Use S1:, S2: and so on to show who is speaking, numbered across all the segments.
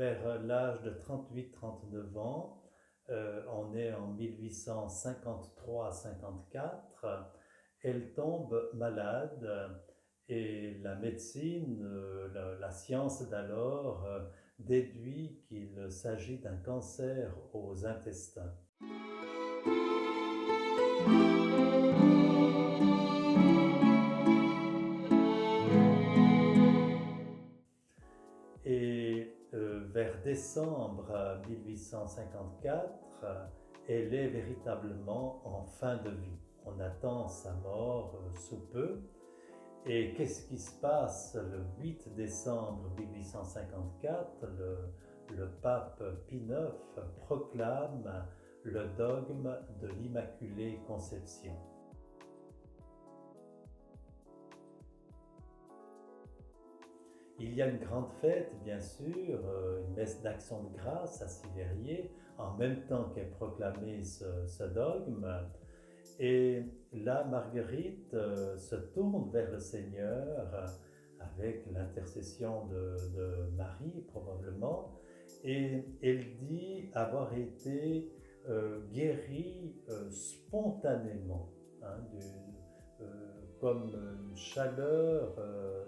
S1: vers l'âge de 38-39 ans, on est en 1853-54, elle tombe malade et la médecine, la science d'alors, déduit qu'il s'agit d'un cancer aux intestins. Et vers décembre 1854, elle est véritablement en fin de vie. On attend sa mort sous peu. Et qu'est-ce qui se passe le 8 décembre 1854? Le pape Pie IX proclame le dogme de l'Immaculée Conception. Il y a une grande fête, bien sûr, une messe d'action de grâce à Sivérié, en même temps qu'est proclamé ce dogme. Et là, Marguerite se tourne vers le Seigneur avec l'intercession de Marie, probablement, et elle dit avoir été guérie spontanément, hein, comme une chaleur,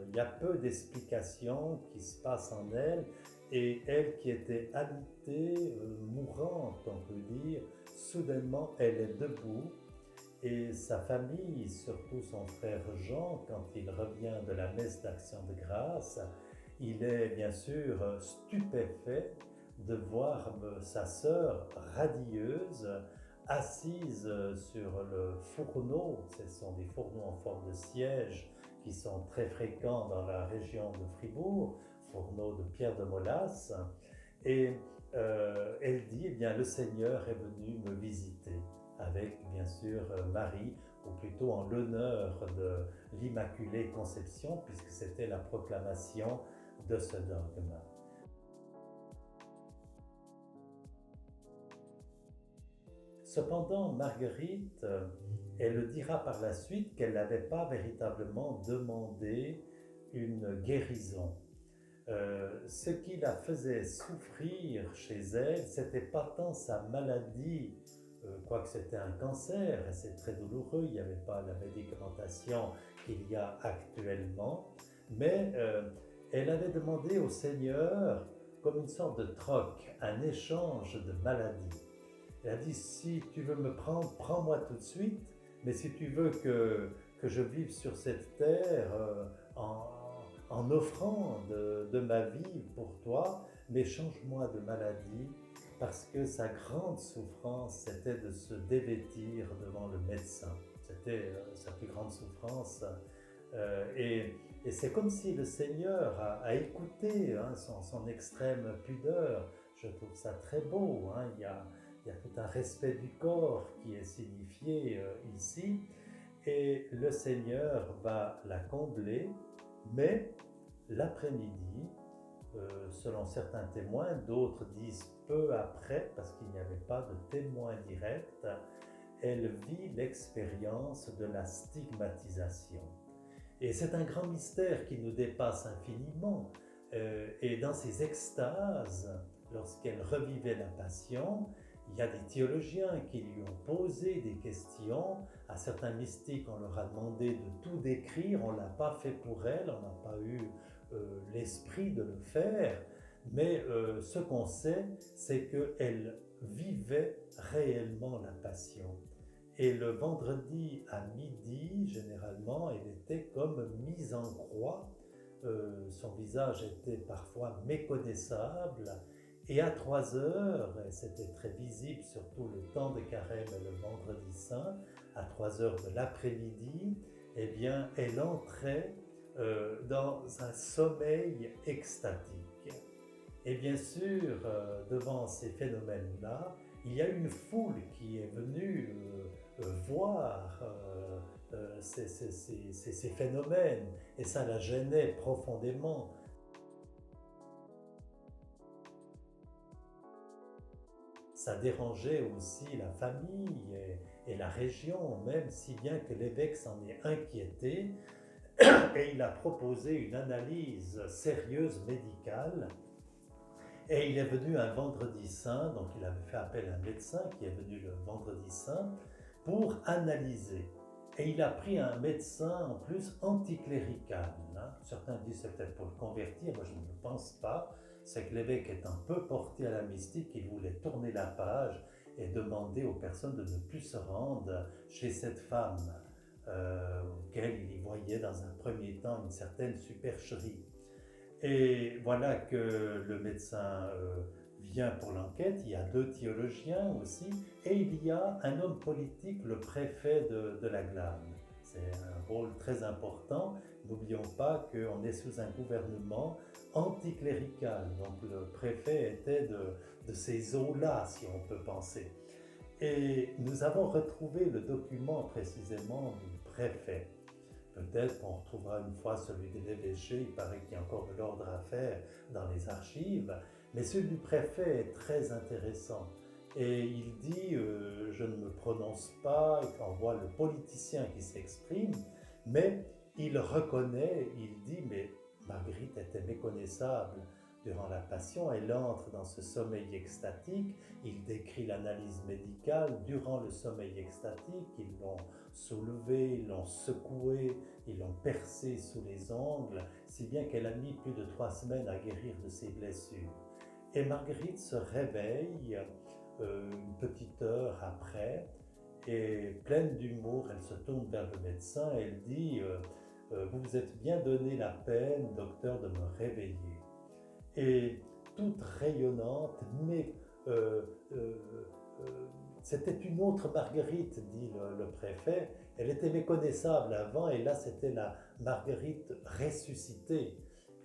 S1: il y a peu d'explications qui se passent en elle, et elle qui était alitée, mourante, on peut dire, soudainement elle est debout, et sa famille, surtout son frère Jean, quand il revient de la messe d'action de grâce, il est bien sûr stupéfait de voir sa sœur radieuse assise sur le fourneau. Ce sont des fourneaux en forme de siège qui sont très fréquents dans la région de Fribourg, fourneaux de pierre de Molasse. Et elle dit, eh bien, le Seigneur est venu me visiter, avec bien sûr Marie, ou plutôt en l'honneur de l'Immaculée Conception, puisque c'était la proclamation de ce dogme. Cependant, Marguerite, elle dira par la suite qu'elle n'avait pas véritablement demandé une guérison. Ce qui la faisait souffrir chez elle, c'était pas tant sa maladie, quoique c'était un cancer, et c'est très douloureux, il n'y avait pas la médicamentation qu'il y a actuellement, mais elle avait demandé au Seigneur comme une sorte de troc, un échange de maladie. Elle a dit, si tu veux me prendre, prends-moi tout de suite, mais si tu veux que je vive sur cette terre en offrant de ma vie pour toi, mais change-moi de maladie, parce que sa grande souffrance, c'était de se dévêtir devant le médecin. C'était sa plus grande souffrance. Et c'est comme si le Seigneur a écouté son extrême pudeur. Je trouve ça très beau. Il y a tout un respect du corps qui est signifié ici. Et le Seigneur va la combler, mais l'après-midi, selon certains témoins, d'autres disent peu après, parce qu'il n'y avait pas de témoin direct, elle vit l'expérience de la stigmatisation. Et c'est un grand mystère qui nous dépasse infiniment. Et dans ces extases, lorsqu'elle revivait la Passion, il y a des théologiens qui lui ont posé des questions. À certains mystiques, on leur a demandé de tout décrire. On ne l'a pas fait pour elle, on n'a pas eu l'esprit de le faire. Mais ce qu'on sait, c'est qu'elle vivait réellement la Passion. Et le vendredi à midi, généralement, elle était comme mise en croix. Son visage était parfois méconnaissable. Et à 3 heures, et c'était très visible, surtout le temps de carême et le vendredi saint, à 3 heures de l'après-midi, eh bien, elle entrait dans un sommeil extatique. Et bien sûr, devant ces phénomènes-là, il y a une foule qui est venue voir ces phénomènes, et ça la gênait profondément. Ça dérangeait aussi la famille et la région, même si bien que l'évêque s'en est inquiété, et il a proposé une analyse sérieuse médicale. Et il est venu un vendredi saint, donc il avait fait appel à un médecin qui est venu le vendredi saint pour analyser. Et il a pris un médecin en plus anticlérical, hein. Certains disent c'est peut-être pour le convertir, moi je ne le pense pas. C'est que l'évêque est un peu porté à la mystique, il voulait tourner la page et demander aux personnes de ne plus se rendre chez cette femme auquel il y voyait dans un premier temps une certaine supercherie. Et voilà que le médecin vient pour l'enquête, il y a deux théologiens aussi, et il y a un homme politique, le préfet de la Glane. C'est un rôle très important. N'oublions pas qu'on est sous un gouvernement anticlérical, donc le préfet était de ces eaux-là, si on peut penser. Et nous avons retrouvé le document précisément du préfet. Peut-être qu'on retrouvera une fois celui de l'évêché, il paraît qu'il y a encore de l'ordre à faire dans les archives, mais celui du préfet est très intéressant. Et il dit, je ne me prononce pas, on voit le politicien qui s'exprime, mais il reconnaît, il dit, mais Marguerite était méconnaissable durant la Passion, elle entre dans ce sommeil extatique, il décrit l'analyse médicale durant le sommeil extatique, ils l'ont soulevé, ils l'ont secoué, ils l'ont percé sous les ongles, si bien qu'elle a mis plus de 3 semaines à guérir de ses blessures. Et Marguerite se réveille une petite heure après, et pleine d'humour, elle se tourne vers le médecin et elle dit vous vous êtes bien donné la peine, docteur, de me réveiller. Et toute rayonnante, mais euh, euh, euh, c'était une autre Marguerite, dit le préfet. Elle était méconnaissable avant, et là c'était la Marguerite ressuscitée.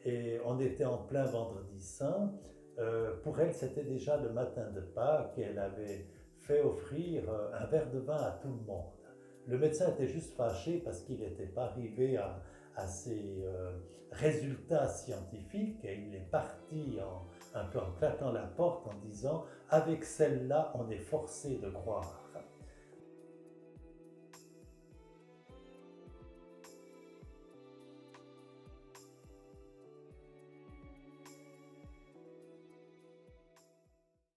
S1: Et on était en plein vendredi saint. Pour elle, c'était déjà le matin de Pâques, et elle avait fait offrir un verre de vin à tout le monde. Le médecin était juste fâché parce qu'il n'était pas arrivé à ses résultats scientifiques, et il est parti un peu en claquant la porte en disant « Avec celle-là, on est forcé de croire ».